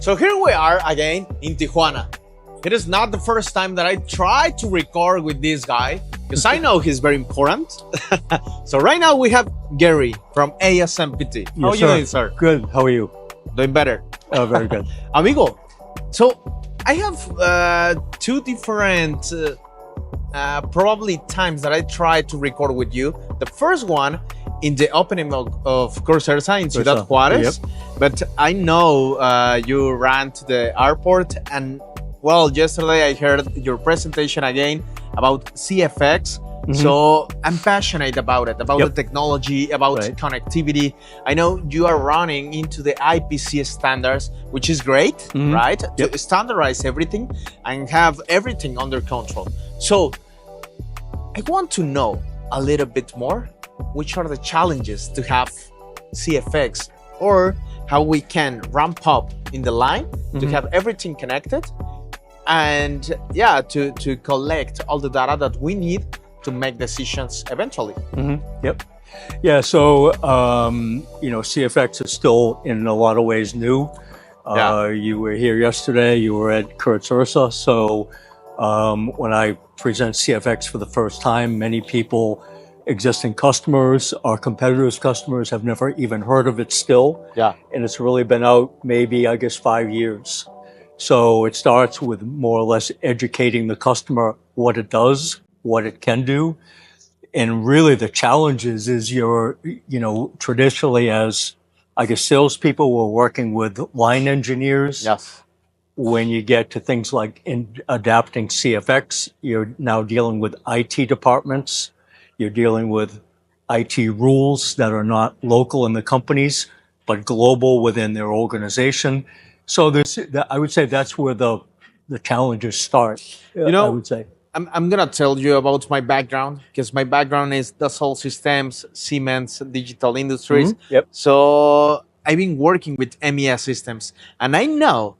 So here we are again in Tijuana. It is not the first time that I try to record with this guy because I know he's very important. So right now we have Gary from ASMPT. How are you doing, sir? Good. How are you? Doing better. Oh, very good. Amigo, so I have two different probably times that I tried to record with you. The first one in the opening of Conversar in Ciudad Juarez. Yep. But I know you ran to the airport, and well, yesterday I heard your presentation again about CFX. Mm-hmm. So I'm passionate about it, about the technology, about connectivity. I know you are running into the IPC standards, which is great, right? To standardize everything and have everything under control. So I want to know a little bit more, which are the challenges to have CFX, or how we can ramp up in the line to have everything connected, and to collect all the data that we need to make decisions eventually. Yep. Yeah, so CFX is still in a lot of ways new. You were here yesterday, you were at Curzursa. So when I present CFX for the first time, many people, existing customers, our competitors' customers, have never even heard of it still. Yeah. And it's really been out maybe, I guess, 5 years. So it starts with more or less educating the customer what it does, what it can do. And really the challenge is traditionally as, I guess, salespeople, we're working with line engineers. Yes. When you get to things like adapting CFX, you're now dealing with IT departments. You're dealing with IT rules that are not local in the companies, but global within their organization. So I would say that's where the challenges start. I would say. I'm going to tell you about my background, because my background is Dassault Systems, Siemens, Digital Industries. Yep. So I've been working with MES systems, and I know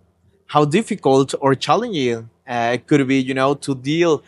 how difficult or challenging it could be, to deal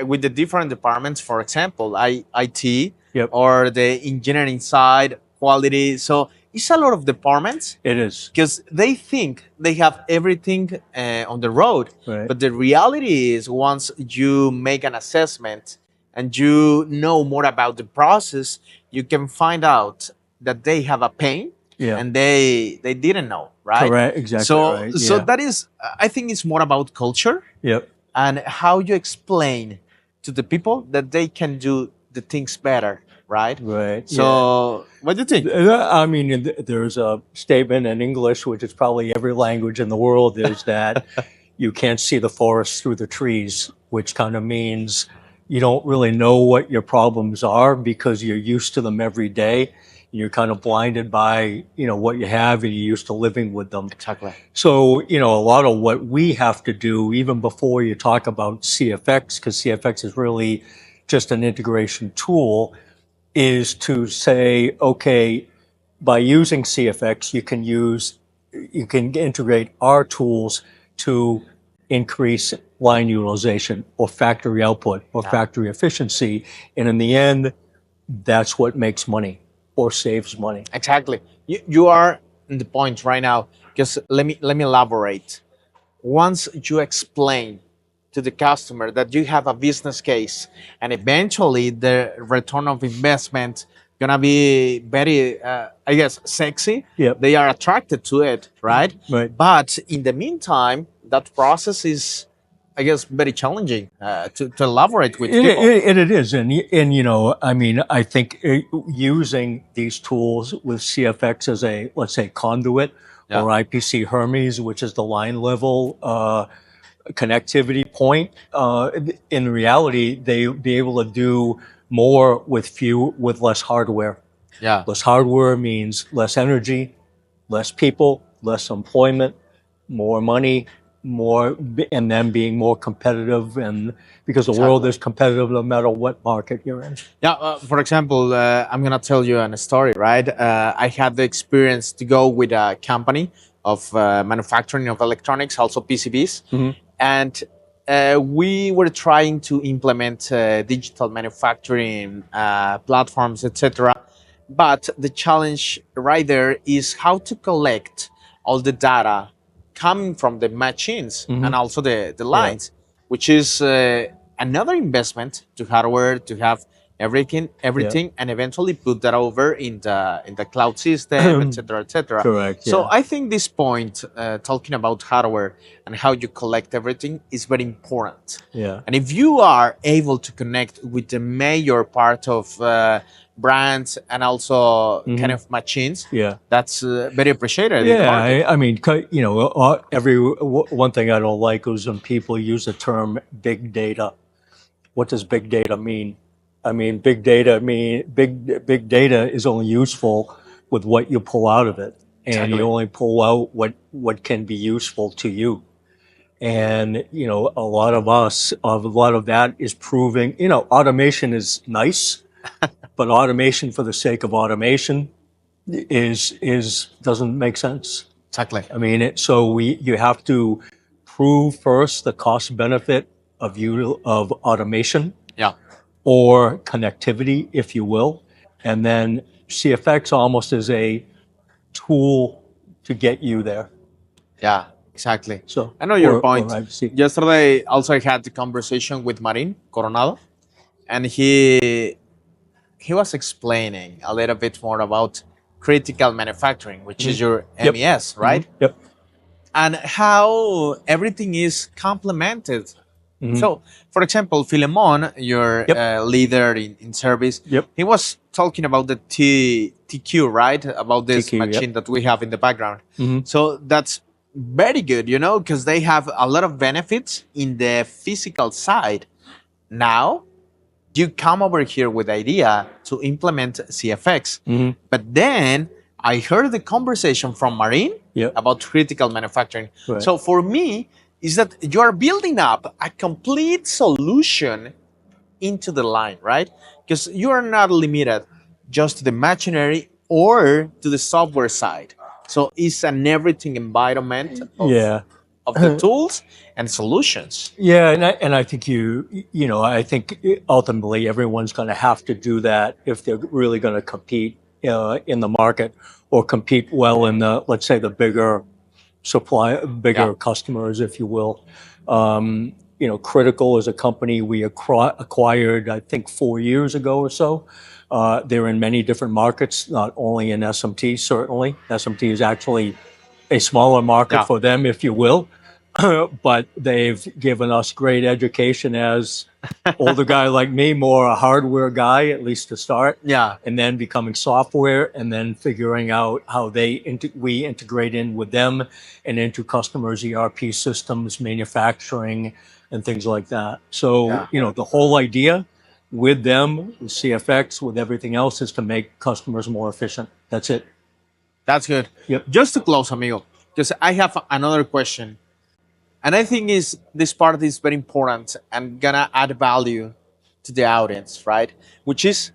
with the different departments, for example, IT or the engineering side, quality. So it's a lot of departments. It is. Because they think they have everything on the road. Right. But the reality is, once you make an assessment and you know more about the process, you can find out that they have a pain and they didn't know, right? Correct, exactly. So that is, I think it's more about culture. Yep. And how you explain to the people that they can do the things better, right? Right. So what do you think? I mean, there's a statement in English, which is probably every language in the world, is that you can't see the forest through the trees, which kind of means you don't really know what your problems are because you're used to them every day. You're kind of blinded by, what you have, and you're used to living with them. Exactly. So, a lot of what we have to do, even before you talk about CFX, because CFX is really just an integration tool, is to say, okay, by using CFX, you can integrate our tools to increase line utilization or factory output or factory efficiency. And in the end, that's what makes money or saves money. Exactly. You are in the point right now, because let me elaborate. Once you explain to the customer that you have a business case and eventually the return of investment gonna be very, sexy. Yep. They are attracted to it, right? Right. But in the meantime, that process is, very challenging to elaborate with people. It is. And I think using these tools with CFX as a, let's say, conduit or IPC Hermes, which is the line level connectivity point, in reality, they'll be able to do more with less hardware. Yeah. Less hardware means less energy, less people, less employment, more money, and then being more competitive, and because the world is competitive no matter what market you're in. Yeah, for example, I'm gonna tell you a story, right? I had the experience to go with a company of manufacturing of electronics, also PCBs, and we were trying to implement digital manufacturing platforms, etc. But the challenge right there is how to collect all the data coming from the machines and also the lines, which is another investment to hardware to have everything, and eventually put that over in the cloud system, etc., etc. Correct. So I think this point, talking about hardware and how you collect everything, is very important. Yeah. And if you are able to connect with the major part of brands and also kind of machines, that's very appreciated. Yeah, I mean, you know, one thing I don't like is when people use the term big data. What does big data mean? I mean, big data is only useful with what you pull out of it, and you only pull out what can be useful to you. And you know, a lot of that is proving. You know, automation is nice, but automation for the sake of automation doesn't make sense. Exactly. I mean, you have to prove first the cost benefit of automation. Yeah. Or connectivity, if you will, and then CFX almost is a tool to get you there. Yeah, exactly. So I know your point. Yesterday, also I had the conversation with Marin Coronado, and he was explaining a little bit more about critical manufacturing, which is your MES, right? Yep. And how everything is complemented. So, for example, Philemon, your leader in service, he was talking about the TQ, right? About this machine that we have in the background. So that's very good, you know, because they have a lot of benefits in the physical side. Now, you come over here with the idea to implement CFX. But then I heard the conversation from Marin about critical manufacturing. Right. So for me, is that you are building up a complete solution into the line, right? Because you are not limited just to the machinery or to the software side. So it's an everything environment of the tools and solutions. Yeah, and I think I think ultimately everyone's going to have to do that if they're really going to compete in the market or compete well in the, let's say, the bigger customers, if you will. You know, Critical is a company we acquired, I think, 4 years ago or so. They're in many different markets, not only in SMT, certainly. SMT is actually a smaller market for them, if you will. But they've given us great education as older guy like me, more a hardware guy, at least to start. Yeah. And then becoming software and then figuring out how we integrate in with them and into customers' ERP systems, manufacturing, and things like that. So, you know, the whole idea with them, with CFX, with everything else is to make customers more efficient. That's it. That's good. Yep. Just to close, amigo, because I have another question. And I think this part is very important and gonna add value to the audience, right? Which is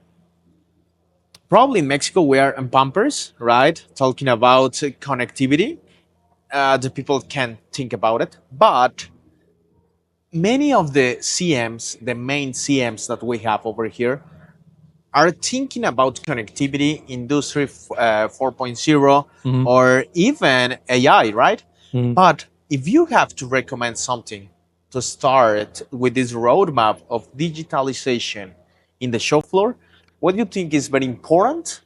probably in Mexico we are in bumpers, right? Talking about connectivity. The people can think about it, but many of the CMs, the main CMs that we have over here, are thinking about connectivity, Industry 4.0, or even AI, right? But if you have to recommend something to start with this roadmap of digitalization in the shop floor, what do you think is very important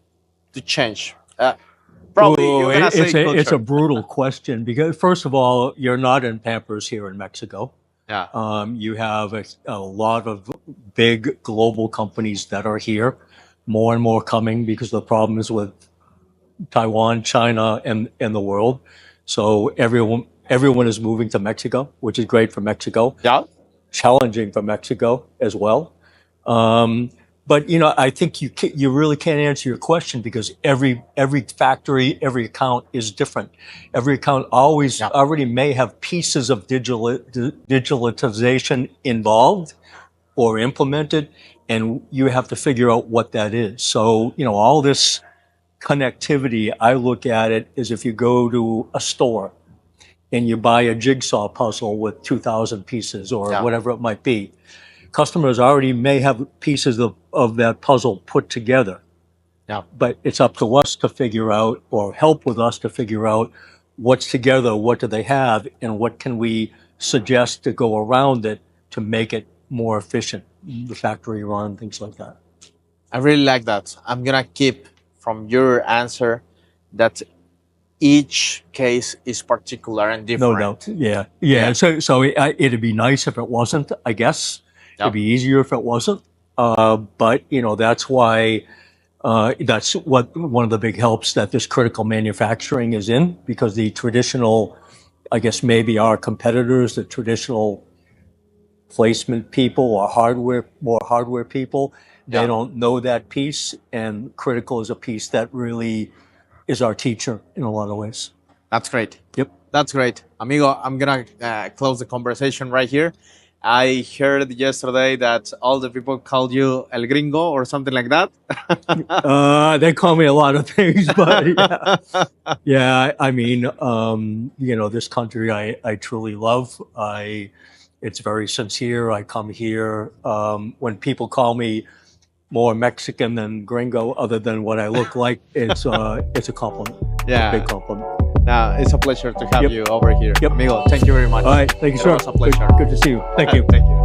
to change? Probably you're gonna say culture. It's a brutal question because, first of all, you're not in Pampers here in Mexico. Yeah. You have a lot of big global companies that are here, more and more coming because the problem is with Taiwan, China, and the world. So everyone is moving to Mexico, which is great for Mexico. Yeah. Challenging for Mexico as well. But you know, I think you really can't answer your question because every factory, every account is different. Every account already may have pieces of digitalization involved or implemented, and you have to figure out what that is. So you know, all this connectivity, I look at it as if you go to a store and you buy a jigsaw puzzle with 2,000 pieces or whatever it might be. Customers already may have pieces of that puzzle put together. Yeah. But it's up to us to figure out, or help with us to figure out, what's together, what do they have, and what can we suggest to go around it to make it more efficient, the factory run, things like that. I really like that. I'm gonna keep from your answer that each case is particular and different. No doubt. Yeah. So it'd be nice if it wasn't, I guess. Yep. It'd be easier if it wasn't. But, that's why that's what one of the big helps that this critical manufacturing is in, because the traditional, I guess maybe our competitors, the traditional placement people or more hardware people, they don't know that piece, and critical is a piece that really is our teacher in a lot of ways. That's great. Yep. That's great. Amigo, I'm going to close the conversation right here. I heard yesterday that all the people called you El Gringo or something like that. They call me a lot of things, but yeah. I mean, this country I truly love. It's very sincere. I come here. When people call me more Mexican than Gringo, other than what I look like, it's a compliment. Yeah. A big compliment. Now, it's a pleasure to have you over here. Yep. Amigo, thank you very much. All right. Thank you, sir. It was a pleasure. Good to see you. Thank you. Thank you.